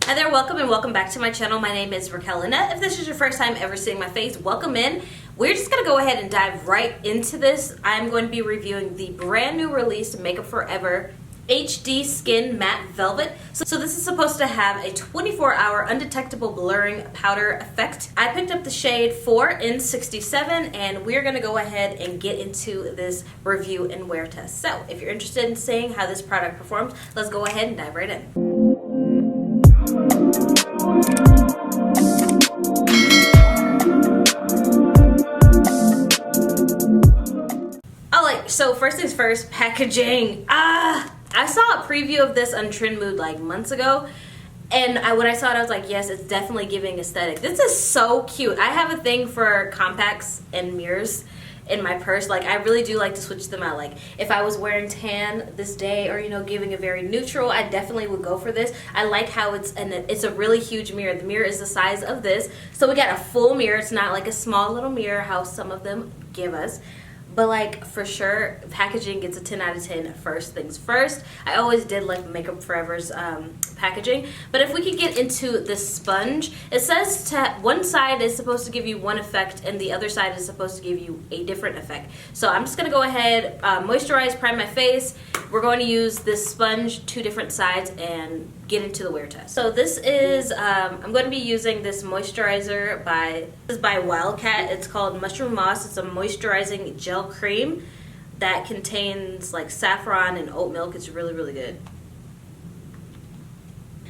Hi there, welcome and welcome back to my channel. My name is Raquelle Lynnette. If this is your first time ever seeing my face, welcome in. We're just gonna go ahead and dive right into this. I'm going to be reviewing the brand new released Makeup Forever HD Skin Matte Velvet. So this is supposed to have a 24-hour undetectable blurring powder effect. I picked up the shade 4 in 67 and we're gonna go ahead and get into this review and wear test. So if you're interested in seeing how this product performs, let's go ahead and dive right in. So first things first, packaging. I saw a preview of this on Trend Mood like months ago, and when I saw it, I was like, yes, it's definitely giving aesthetic. This is so cute. I have a thing for compacts and mirrors in my purse. Like, I really do like to switch them out. Like, if I was wearing tan this day, or giving a very neutral, I definitely would go for this. I like how it's a really huge mirror. The mirror is the size of this, so we got a full mirror. It's not like a small little mirror how some of them give us. But like, for sure, packaging gets a 10 out of 10 first things first. I always did like Makeup Forever's packaging. But if we could get into this sponge, it says one side is supposed to give you one effect and the other side is supposed to give you a different effect. So I'm just going to go ahead, moisturize, prime my face. We're going to use this sponge, 2 different sides, and get into the wear test. So this is, I'm going to be using this moisturizer by Wildcat. It's called Mushroom Moss. It's a moisturizing gel cream that contains like saffron and oat milk. It's really, really good.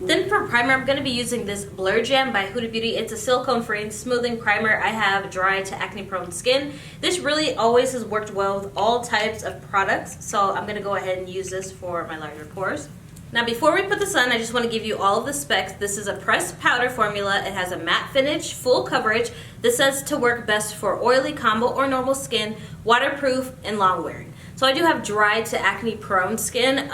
Then for primer, I'm going to be using this Blur Jam by Huda Beauty. It's a silicone-free smoothing primer. I have dry to acne-prone skin. This really always has worked well with all types of products, so I'm going to go ahead and use this for my larger pores. Now before we put this on, I just want to give you all of the specs. This is a pressed powder formula. It has a matte finish, full coverage. This says to work best for oily, combo, or normal skin, waterproof, and long wearing. So I do have dry to acne-prone skin.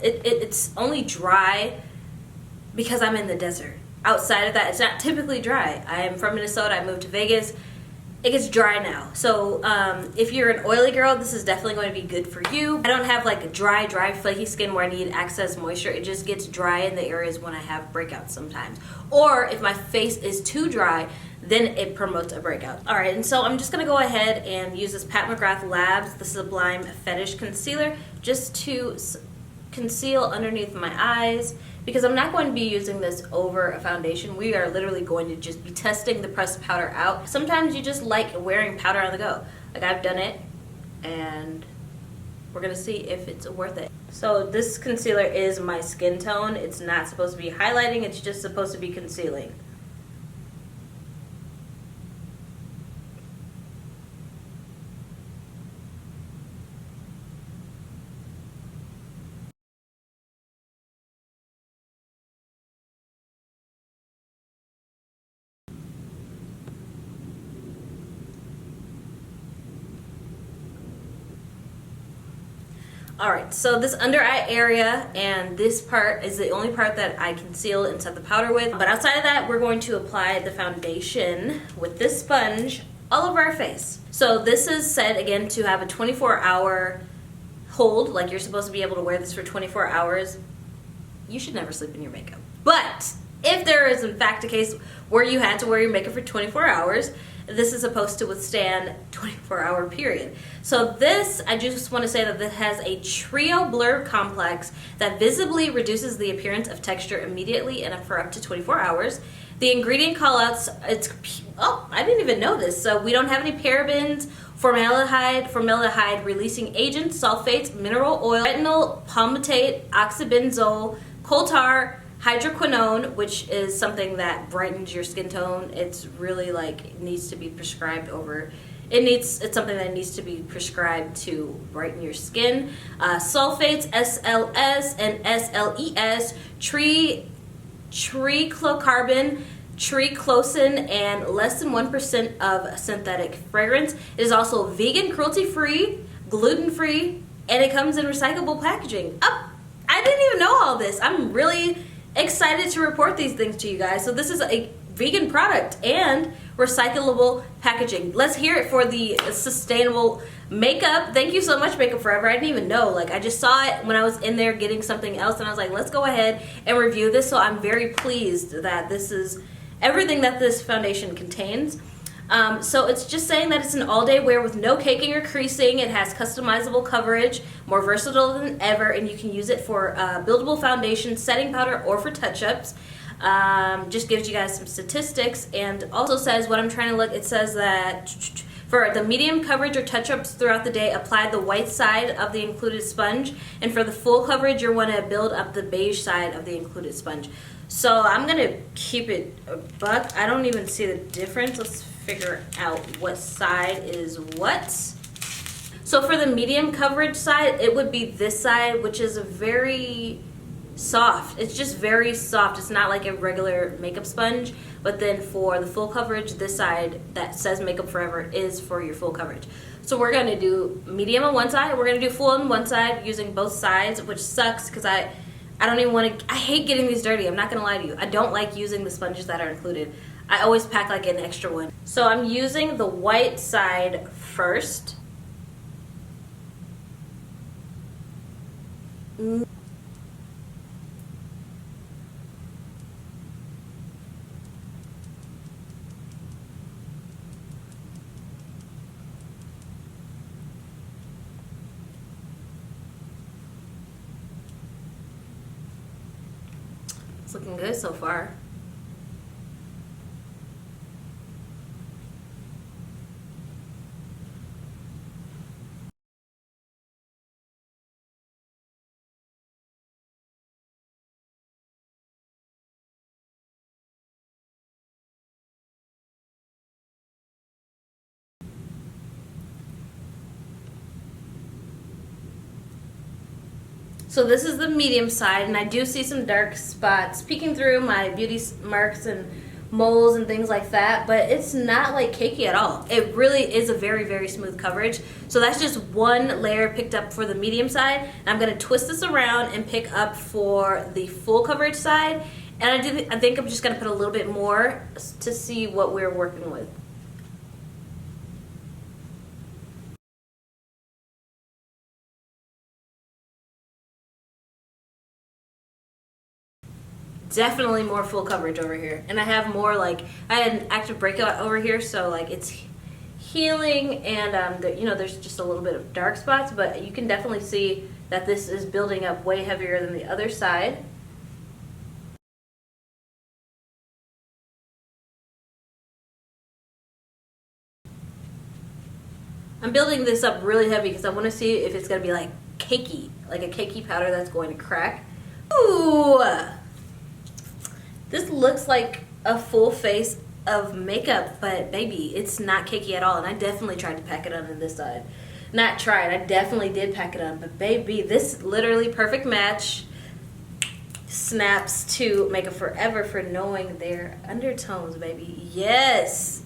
It's only dry because I'm in the desert. Outside of that, it's not typically dry. I am from Minnesota. I moved to Vegas. It gets dry now. So if you're an oily girl, this is definitely going to be good for you. I don't have like dry, flaky skin where I need excess moisture. It just gets dry in the areas when I have breakouts sometimes. Or if my face is too dry, then it promotes a breakout. All right, and so I'm just gonna go ahead and use this Pat McGrath Labs, the Sublime Fetish Concealer, just to conceal underneath my eyes, because I'm not going to be using this over a foundation. We are literally going to just be testing the pressed powder out. Sometimes you just like wearing powder on the go. Like, I've done it, and we're gonna see if it's worth it. So this concealer is my skin tone. It's not supposed to be highlighting, it's just supposed to be concealing. Alright, so this under eye area and this part is the only part that I conceal and set the powder with. But outside of that, we're going to apply the foundation with this sponge all over our face. So this is said, again, to have a 24-hour hold. Like, you're supposed to be able to wear this for 24 hours. You should never sleep in your makeup. But if there is in fact a case where you had to wear your makeup for 24 hours, this is supposed to withstand 24-hour period. So this, I just want to say that this has a trio blur complex that visibly reduces the appearance of texture immediately and for up to 24 hours. The ingredient callouts, I didn't even know this. So we don't have any parabens, formaldehyde releasing agents, sulfates, mineral oil, retinol, palmitate, oxybenzole, coal tar, hydroquinone, which is something that brightens your skin tone. It's really like, needs to be prescribed over. It's something that needs to be prescribed to brighten your skin. Sulfates, SLS and SLES, triclocarbon, triclosan, and less than 1% of synthetic fragrance. It is also vegan, cruelty-free, gluten-free, and it comes in recyclable packaging. I didn't even know all this. I'm really excited to report these things to you guys. So this is a vegan product and recyclable packaging. Let's hear it for the sustainable Makeup, thank you so much, Makeup Forever. I didn't even know. Like, I just saw it when I was in there getting something else, and I was like, let's go ahead and review this. So I'm very pleased that this is everything that this foundation contains. So it's just saying that it's an all-day wear with no caking or creasing. It has customizable coverage, more versatile than ever, and you can use it for buildable foundation, setting powder, or for touch-ups. Just gives you guys some statistics, and also says what I'm trying to look. It says that for the medium coverage or touch-ups throughout the day, apply the white side of the included sponge, and for the full coverage, you'll want to build up the beige side of the included sponge. So I'm gonna keep it a buck. I don't even see the difference. Let's figure out what side is what. So for the medium coverage side, it would be this side, which is a very soft. It's just very soft. It's not like a regular makeup sponge. But then for the full coverage, this side that says Makeup Forever is for your full coverage. So we're gonna do medium on one side. We're gonna do full on one side using both sides, which sucks because I don't even want to. I hate getting these dirty. I'm not gonna lie to you. I don't like using the sponges that are included. I always pack like an extra one. So I'm using the white side first. It's looking good so far. So this is the medium side, and I do see some dark spots peeking through my beauty marks and moles and things like that, but it's not like cakey at all. It really is a very, very smooth coverage. So that's just one layer picked up for the medium side, and I'm gonna twist this around and pick up for the full coverage side. And I think I'm just gonna put a little bit more to see what we're working with. Definitely more full coverage over here, and I have more, like, I had an active breakout over here, so like it's healing, and there's just a little bit of dark spots, but you can definitely see that this is building up way heavier than the other side. I'm building this up really heavy because I want to see if it's going to be like cakey, like a cakey powder that's going to crack. Ooh! This looks like a full face of makeup, but baby, it's not cakey at all. And I definitely tried to pack it on this side. Not tried, I definitely did pack it on. But baby, this literally perfect match. Snaps to Makeup Forever for knowing their undertones, baby. Yes.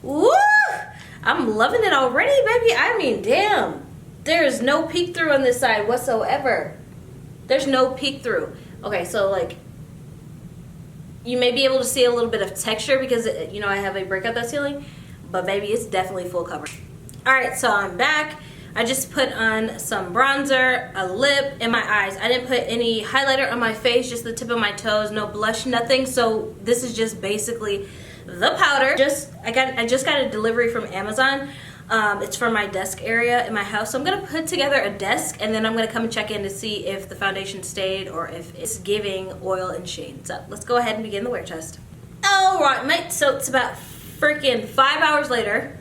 Woo! I'm loving it already, baby. I mean, damn. There is no peek through on this side whatsoever. There's no peek through. Okay, so like, you may be able to see a little bit of texture because, I have a breakout that's healing, but baby, it's definitely full cover. All right, so I'm back. I just put on some bronzer, a lip, and my eyes. I didn't put any highlighter on my face, just the tip of my toes, no blush, nothing. So this is just basically the powder. I just got a delivery from Amazon. It's for my desk area in my house. So I'm gonna put together a desk, and then I'm gonna come and check in to see if the foundation stayed or if it's giving oil and sheen. So let's go ahead and begin the wear test. All right, mate. So it's about freaking 5 hours later.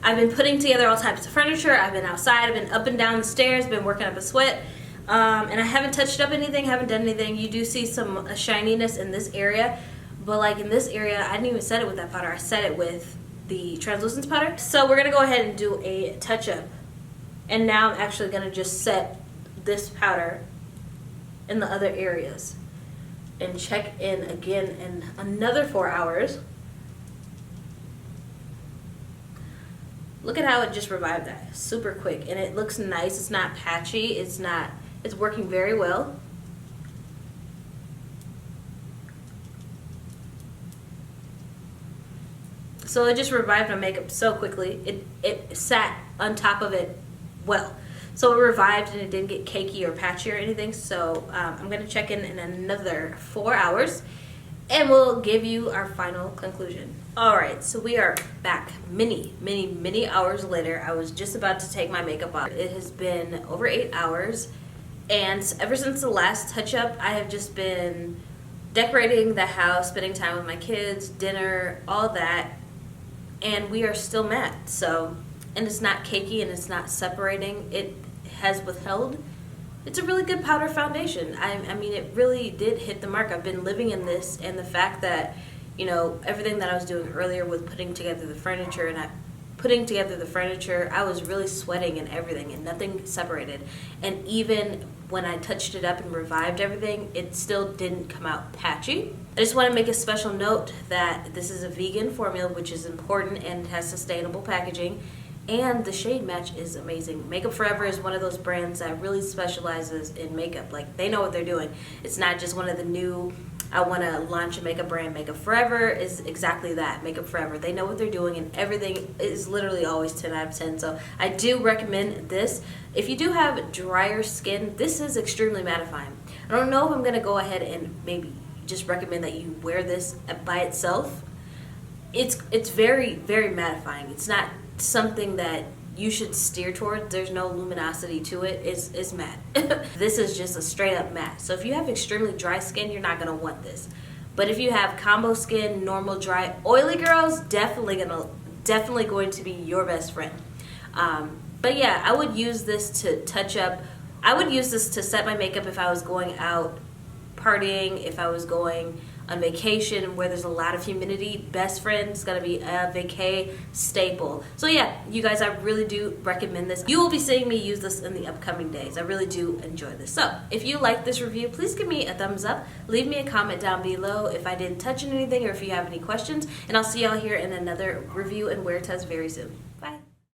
I've been putting together all types of furniture. I've been outside. I've been up and down the stairs. Been working up a sweat. And I haven't touched up anything. Haven't done anything. You do see some shininess in this area, but like in this area, I didn't even set it with that powder. I set it with the translucence powder. So we're gonna go ahead and do a touch up. And now I'm actually gonna just set this powder in the other areas and check in again in another 4 hours. Look at how it just revived that super quick, and it looks nice. It's not patchy. It's working very well. So it just revived my makeup so quickly. It sat on top of it well. So it revived and it didn't get cakey or patchy or anything. So I'm going to check in another 4 hours and we'll give you our final conclusion. Alright, so we are back many hours later. I was just about to take my makeup off. It has been over 8 hours, and ever since the last touch-up, I have just been decorating the house, spending time with my kids, dinner, all that, and we are still matte. So, and it's not cakey and it's not separating. It has withheld. It's a really good powder foundation. I mean, it really did hit the mark. I've been living in this, and the fact that, you know, everything that I was doing earlier with putting together the furniture, I was really sweating and everything, and nothing separated. And even when I touched it up and revived everything, it still didn't come out patchy. I just want to make a special note that this is a vegan formula, which is important and has sustainable packaging. And the shade match is amazing. Makeup Forever is one of those brands that really specializes in makeup. Like, they know what they're doing. It's not just one of the new, I want to launch a makeup brand. Makeup Forever is exactly that. Makeup Forever. They know what they're doing, and everything is literally always 10 out of 10. So I do recommend this. If you do have drier skin, this is extremely mattifying. I don't know if I'm going to go ahead and maybe just recommend that you wear this by itself. It's very mattifying. It's not something that you should steer towards. There's no luminosity to it. It's matte. This is just a straight up matte. So if you have extremely dry skin, you're not gonna want this. But if you have combo skin, normal, dry, oily girls, definitely going to be your best friend. But yeah, I would use this to touch up. I would use this to set my makeup if I was going out partying, if I was going on vacation where there's a lot of humidity. Best friend is gonna be a vacay staple. So yeah, you guys, I really do recommend this. You will be seeing me use this in the upcoming days. I really do enjoy this. So if you like this review, please give me a thumbs up. Leave me a comment down below if I didn't touch on anything or if you have any questions. And I'll see y'all here in another review and wear test very soon. Bye.